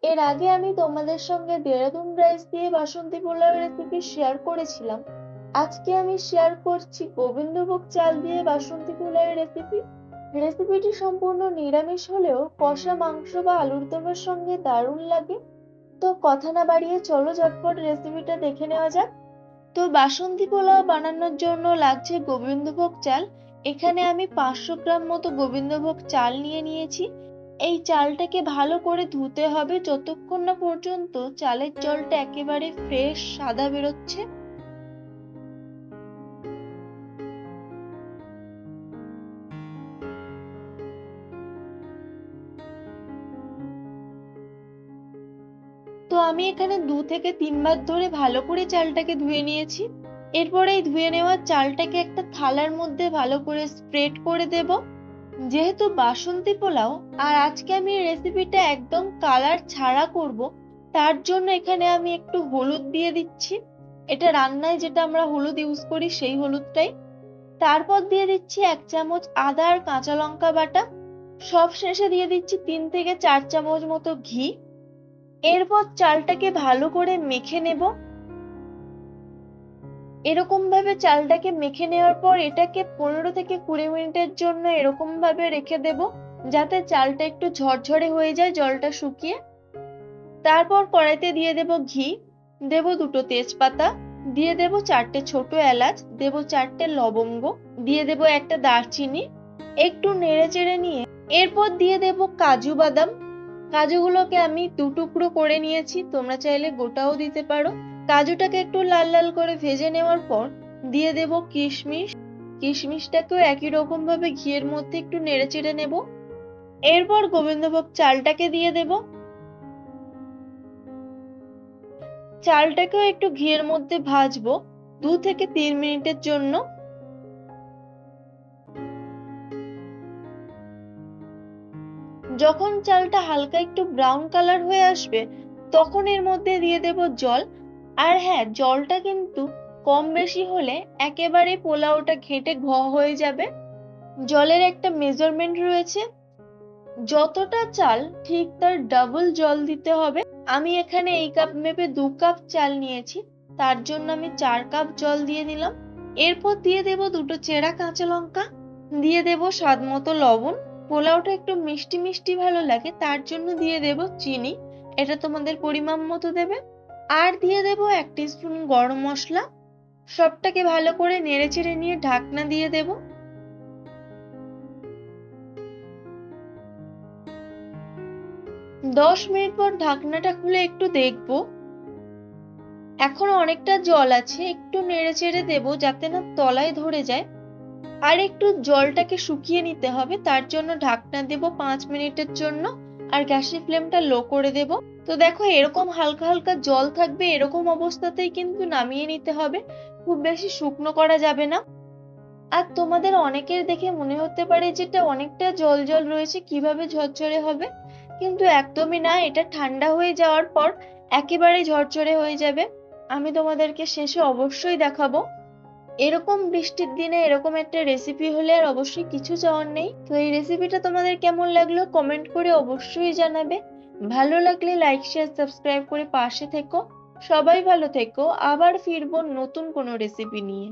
এর আগে আমি তোমাদের সঙ্গে দেরাদুন রাইস দিয়ে বাসন্তী পোলাও রেসিপি শেয়ার করেছিলাম। আজকে আমি শেয়ার করছি গোবিন্দভোগ চাল দিয়ে বাসন্তী পোলাও রেসিপি। রেসিপিটি সম্পূর্ণ নিরামিষ হলেও কষা মাংস বা আলুর দমের সঙ্গে দারুণ লাগে। তো কথা না বাড়িয়ে চলো ঝটপট রেসিপিটা দেখে নেওয়া যাক। তো বাসন্তী পোলাও বানানোর জন্য লাগছে গোবিন্দভোগ চাল। এখানে আমি 500 গ্রাম মতো গোবিন্দভোগ চাল নিয়েছি। এই চালটাকে ভালো করে ধুতে হবে যতক্ষণ না পর্যন্ত চালের জলটা একেবারে ফ্রেশ সাদা বেরোচ্ছে। তো আমি এখানে 2 থেকে 3 বার ধরে ভালো করে চালটাকে ধুয়ে নিয়েছি। এরপরে এই ধুয়ে নেওয়া চালটাকে একটা থালার মধ্যে ভালো করে স্প্রেড করে দেব। যেহেতু বাসন্তী পোলাও আর আজকে আমি রেসিপিটা একদম কালার ছাড়া করব, তার জন্য এখানে আমি একটু হলুদ দিয়ে দিচ্ছি। এটা রান্নায় যেটা আমরা হলুদ ইউজ করি সেই হলুদটাই। তারপর দিয়ে দিচ্ছি 1 চামচ আদা আর কাঁচা লঙ্কা বাটা। সব শেষে দিয়ে দিচ্ছি 3 থেকে 4 চামচ মতো ঘি। এরপর চালটাকে ভালো করে মেখে নেব। এরকম ভাবে চালটাকে মেখে নেওয়ার পর এটাকে 15 থেকে 20 মিনিটের জন্য এরকম ভাবে রেখে দেব, যাতে চালটা একটু ঝরঝরে হয়ে যায় জলটা শুকিয়ে। তারপর কড়াইতে দিয়ে দেব ঘি, দেব 2টো তেজপাতা, দিয়ে দেব 4টে ছোট এলাচ, দেব 4টে লবঙ্গ, দিয়ে দেব একটা দারচিনি। একটু নেড়ে চেড়ে নিয়ে এরপর দিয়ে দেব কাজু বাদাম। কাজুগুলোকে আমি 2 টুকরো করে নিয়েছি, তোমরা চাইলে গোটাও দিতে পারো। কাজুটাকে একটু লাল লাল করে ভেজে নেওয়ার পর দিয়ে দেব কিশমিশ। কিশমিশটাকেও একই রকম ভাবে ঘিয়ের মধ্যে একটু নেড়ে চেড়ে নেব। এরপর গোবিন্দভোগ চালটাকে দিয়ে দেব। চালটাকেও একটু ঘিয়ের মধ্যে ভাজবো 2 থেকে 3 মিনিটের জন্য। যখন চালটা হালকা একটু ব্রাউন কালার হয়ে আসবে তখন এর মধ্যে দিয়ে দেব জল। আর হ্যাঁ, জলটা কিন্তু কম বেশি হলে একেবারে পোলাওটা ঘেঁটে হয়ে যাবে। জলের একটা মেজারমেন্ট রয়েছে, যতটা চাল ঠিক তার ডাবল জল দিতে হবে। আমি এখানে এই কাপ মেপে 2 কাপ চাল নিয়েছি, তার জন্য আমি 4 কাপ জল দিয়ে দিলাম। এরপর দিয়ে দেব 2টো চেরা কাঁচা লঙ্কা, দিয়ে দেব স্বাদ মতো লবণ। পোলাওটা একটু মিষ্টি মিষ্টি ভালো লাগে তার জন্য দিয়ে দেব চিনি, এটা তোমাদের পরিমাণ মতো দেবে। আর দিয়ে দেব 1 টিস্পুন গরম মশলা। সবটাকে ভালো করে নেড়েচেড়ে নিয়ে ঢাকনা দিয়ে দেব। 10 মিনিট পর ঢাকনাটা খুলে একটু দেখব, এখনো অনেকটা জল আছে। একটু নেড়েচেড়ে দেব যাতে না তলায় ধরে যায়। আর একটু জলটাকে শুকিয়ে নিতে হবে, তার জন্য ঢাকনা দেব 5 মিনিটের জন্য। আর গ্যাসের ফ্লেমটা লো করে দেব। তো দেখো এরকম হালকা হালকা জল থাকবে, এরকম অবস্থাতেই কিন্তু নামিয়ে নিতে হবে, খুব বেশি শুকনো করা যাবে না। আর তোমাদের অনেকের দেখে মনে হতে পারে যেটা অনেকটা জল জল রয়েছে, কিভাবে ঝরঝরে হবে, কিন্তু একদমই না। এটা ঠান্ডা হয়ে যাওয়ার পর একেবারে ঝরঝরে হয়ে যাবে। আমি তোমাদেরকে শেষে অবশ্যই দেখাবো। এরকম বৃষ্টির দিনে এরকম একটা রেসিপি হলে আর অবশ্যই কিছু চাওয়ার নেই। তো এই রেসিপিটা তোমাদের কেমন লাগলো কমেন্ট করে অবশ্যই জানাবে। ভালো লাগলে লাইক শেয়ার সাবস্ক্রাইব করে পাশে থেকো। সবাই ভালো থেকো, আবার ফিরবো নতুন কোনো রেসিপি নিয়ে।